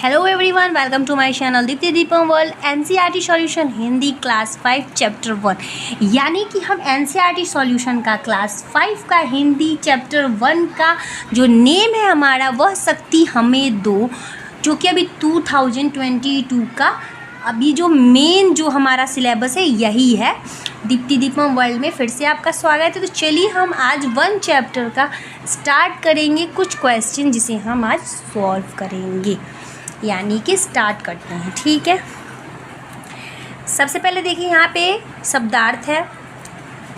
Hello everyone, welcome to my channel Deepti Deepam world. NCERT solution Hindi class 5 chapter 1, यानी कि हम NCERT solution का class 5 का हिंदी चैप्टर 1 का जो नेम है हमारा वह शक्ति हमें दो, जो कि अभी 2022 का अभी जो मेन जो हमारा सिलेबस है यही है। दीप्ति दीपम वर्ल्ड में फिर से आपका स्वागत है। तो चलिए हम आज 1 चैप्टर का स्टार्ट करेंगे, कुछ क्वेश्चन जिसे हम आज सॉल्व करेंगे, यानी कि स्टार्ट करते हैं। ठीक है, सबसे पहले देखिए यहाँ पे शब्दार्थ है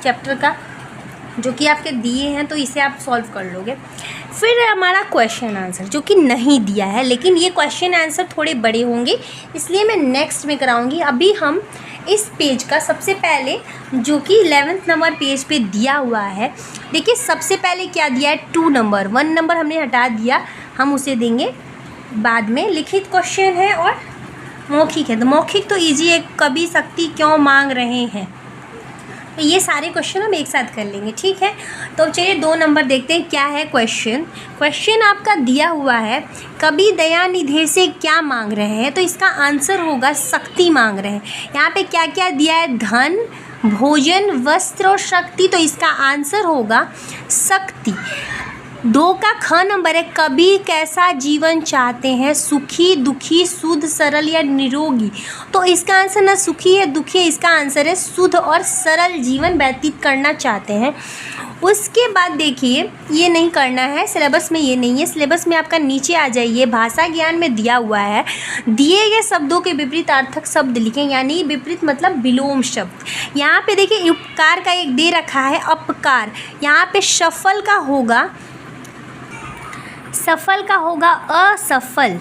चैप्टर का, जो कि आपके दिए हैं, तो इसे आप सॉल्व कर लोगे। फिर हमारा क्वेश्चन आंसर जो कि नहीं दिया है, लेकिन ये क्वेश्चन आंसर थोड़े बड़े होंगे, इसलिए मैं नेक्स्ट में कराऊंगी। अभी हम इस पेज का सबसे पहले जो कि 11th नंबर पेज पे दिया हुआ है, देखिए सबसे पहले क्या दिया है, 2 नंबर, 1 नंबर हमने हटा दिया, हम उसे देंगे बाद में। लिखित क्वेश्चन है और मौखिक है, तो मौखिक तो इजी है, कभी शक्ति क्यों मांग रहे हैं, तो ये सारे क्वेश्चन हम एक साथ कर लेंगे। ठीक है, तो चलिए 2 नंबर देखते हैं क्या है क्वेश्चन आपका दिया हुआ है, कभी दयानिधि से क्या मांग रहे हैं, तो इसका आंसर होगा शक्ति मांग रहे हैं। यहाँ पे क्या क्या दिया है, धन, भोजन, वस्त्र और शक्ति, तो इसका आंसर होगा शक्ति। 2 का ख नंबर है, कभी कैसा जीवन चाहते हैं, सुखी, दुखी, शुद्ध, सरल या निरोगी, तो इसका आंसर ना सुखी है दुखी है, इसका आंसर है शुद्ध और सरल जीवन व्यतीत करना चाहते हैं। उसके बाद देखिए ये नहीं करना है, सिलेबस में ये नहीं है, सिलेबस में आपका नीचे आ जाइए, भाषा ज्ञान में दिया हुआ है, दिए गए शब्दों के विपरीत अर्थक शब्द लिखें, यानी विपरीत मतलब विलोम शब्द। यहाँ पे देखिए उपकार का एक दे रखा है अपकार, यहाँ पे सफल का होगा असफल,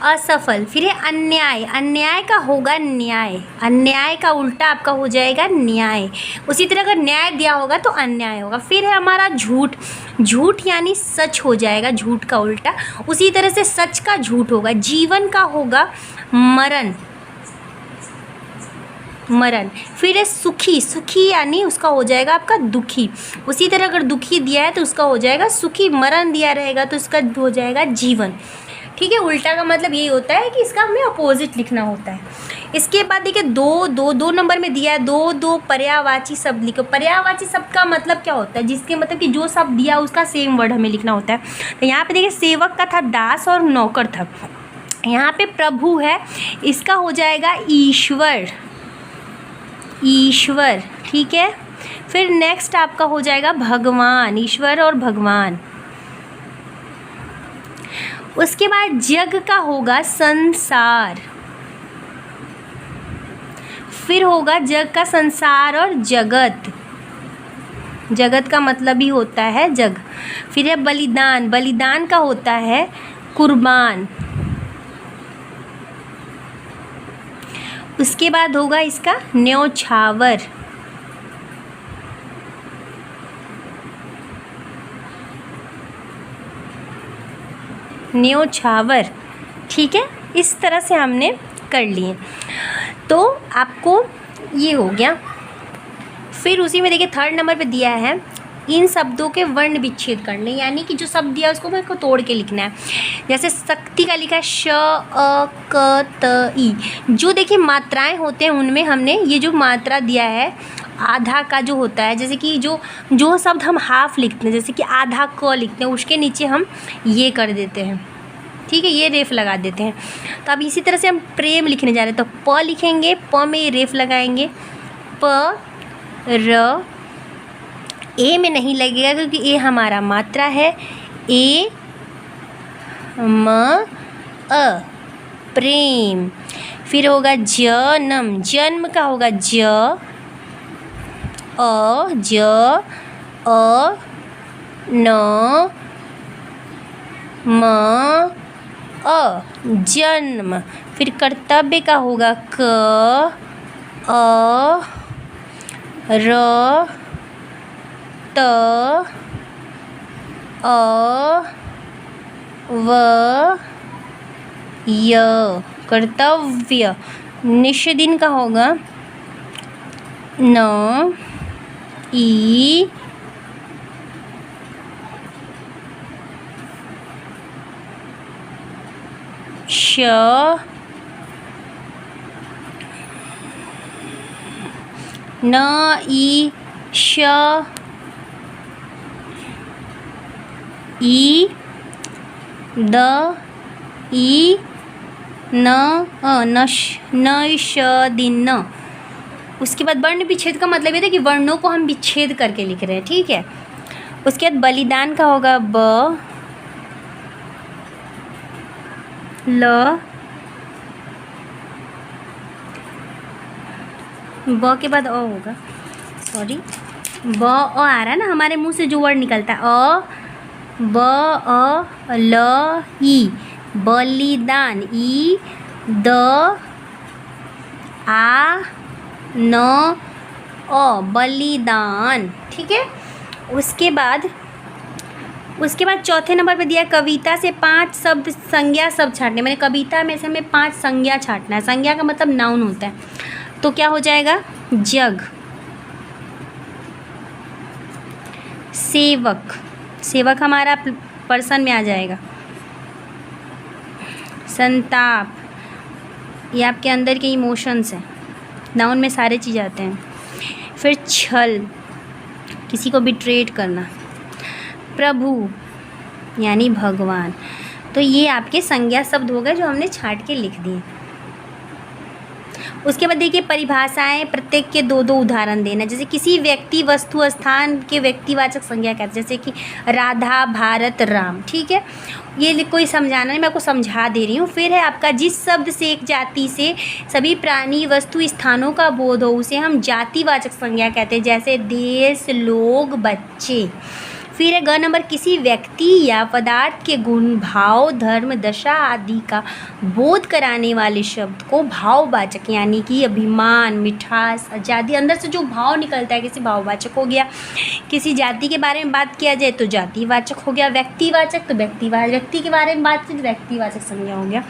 असफल। फिर है अन्याय का होगा न्याय, अन्याय का उल्टा आपका हो जाएगा न्याय। उसी तरह अगर न्याय दिया होगा तो अन्याय होगा। फिर है हमारा झूठ यानी सच हो जाएगा, झूठ का उल्टा। उसी तरह से सच का झूठ होगा। जीवन का होगा मरण। फिर है सुखी यानी उसका हो जाएगा आपका दुखी। उसी तरह अगर दुखी दिया है तो उसका हो जाएगा सुखी, मरण दिया रहेगा तो उसका हो जाएगा जीवन। ठीक है, उल्टा का मतलब यही होता है कि इसका हमें अपोजिट लिखना होता है। इसके बाद देखिए 2 नंबर में दिया है, दो पर्यायवाची शब्द लिखो। पर्यायवाची शब्द का मतलब क्या होता है, जिसके मतलब कि जो शब्द दिया उसका सेम वर्ड हमें लिखना होता है। तो यहाँ पे देखिए सेवक का था दास और नौकर था। यहाँ पे प्रभु है, इसका हो जाएगा ईश्वर। ठीक है, फिर नेक्स्ट आपका हो जाएगा भगवान, ईश्वर और भगवान। उसके बाद जग का होगा संसार, फिर होगा जग का संसार और जगत का मतलब ही होता है जग। फिर है बलिदान का होता है कुर्बान। उसके बाद होगा इसका न्योछावर। ठीक है, इस तरह से हमने कर लिए, तो आपको ये हो गया। फिर उसी में देखिए 3rd नंबर पे दिया है, इन शब्दों के वर्ण विच्छेद करने, यानी कि जो शब्द दिया है उसको मेरे को तोड़ के लिखना है। जैसे शक्ति का लिखा है श अ क त ई, जो देखिए मात्राएं होते हैं उनमें हमने ये जो मात्रा दिया है आधा का जो होता है, जैसे कि जो शब्द हम हाफ लिखते हैं, जैसे कि आधा क लिखते हैं, उसके नीचे हम ये कर देते हैं। ठीक है, ये रेफ लगा देते हैं। तो अब इसी तरह से हम प्रेम लिखने जा रहे हैं, तो प लिखेंगे, प में ये रेफ लगाएंगे, प र, ए में नहीं लगेगा क्योंकि ए हमारा मात्रा है, ए म अ प्रेम। फिर होगा जन्म का होगा न म अ जन्म। फिर कर्तव्य का होगा क अ र त अ व य, कर्तव्य। निष्दिन का होगा न ई श न ई श ई द ई न दिन। उसके बाद वर्ण विच्छेद का मतलब ये था कि वर्णों को हम विच्छेद करके लिख रहे हैं, ठीक है। उसके बाद बलिदान का होगा ब ल, ब के बाद अ होगा, सॉरी ब अ आ रहा है ना हमारे मुंह से जो वर्ड निकलता है, अ ब अ ल ई, बलिदान, ई द आ न अ, बलिदान, ठीक है। उसके बाद चौथे नंबर पे दिया कविता से 5 शब्द संज्ञा शब्द छाटने, मैंने कविता में से हमें 5 संज्ञा छाटना है। संज्ञा का मतलब नाउन होता है, तो क्या हो जाएगा, जग, सेवक, सेवक हमारा पर्सन में आ जाएगा, संताप, ये आपके अंदर के इमोशंस हैं, नाउन में सारे चीज़ आते हैं। फिर छल, किसी को बिट्रेट करना, प्रभु यानी भगवान। तो ये आपके संज्ञा शब्द हो गए जो हमने छाट के लिख दिए। उसके बाद देखिए परिभाषाएं, प्रत्येक के 2-2 उदाहरण देना। जैसे किसी व्यक्ति वस्तु स्थान के व्यक्तिवाचक संज्ञा कहते हैं, जैसे कि राधा, भारत, राम, ठीक है। ये कोई समझाना नहीं, मैं आपको समझा दे रही हूँ। फिर है आपका जिस शब्द से एक जाति से सभी प्राणी वस्तु स्थानों का बोध हो उसे हम जातिवाचक संज्ञा कहते हैं, जैसे देश, लोग, बच्चे। फिर है ग नंबर, किसी व्यक्ति या पदार्थ के गुण, भाव, धर्म, दशा आदि का बोध कराने वाले शब्द को भाववाचक यानी कि अभिमान, मिठास, आज़ादी, अंदर से जो भाव निकलता है किसी भाववाचक हो गया। किसी जाति के बारे में बात किया जाए तो जातिवाचक हो गया। व्यक्तिवाचक तो व्यक्ति के बारे में बात की तो व्यक्तिवाचक संज्ञा हो गया।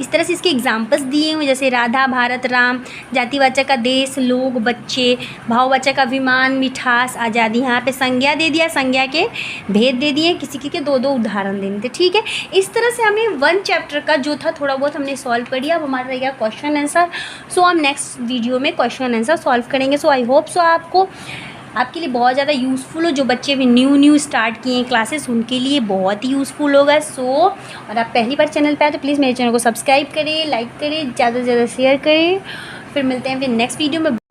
इस तरह से इसके एग्जाम्पल्स दिए हुए, जैसे राधा, भारत, राम, जातिवाचक का देश, लोग, बच्चे, भाववाचक अभिमान, मिठास, आज़ादी। यहाँ पे संज्ञा दे दिया, संज्ञा के भेद दे दिए, किसी के 2-2 उदाहरण देने थे, ठीक है। इस तरह से हमें 1 चैप्टर का जो था थोड़ा बहुत हमने सॉल्व कर दिया। अब हमारा रहेगा क्वेश्चन आंसर। सो हम नेक्स्ट वीडियो में क्वेश्चन आंसर सॉल्व करेंगे। सो आई होप सो आपके लिए बहुत ज़्यादा यूज़फुल हो। जो बच्चे भी न्यू स्टार्ट किए हैं क्लासेस उनके लिए बहुत ही यूज़फुल होगा। और आप पहली बार चैनल पे आए तो प्लीज़ मेरे चैनल को सब्सक्राइब करें, लाइक करें, ज़्यादा से ज़्यादा शेयर करें। फिर मिलते हैं फिर नेक्स्ट वीडियो में।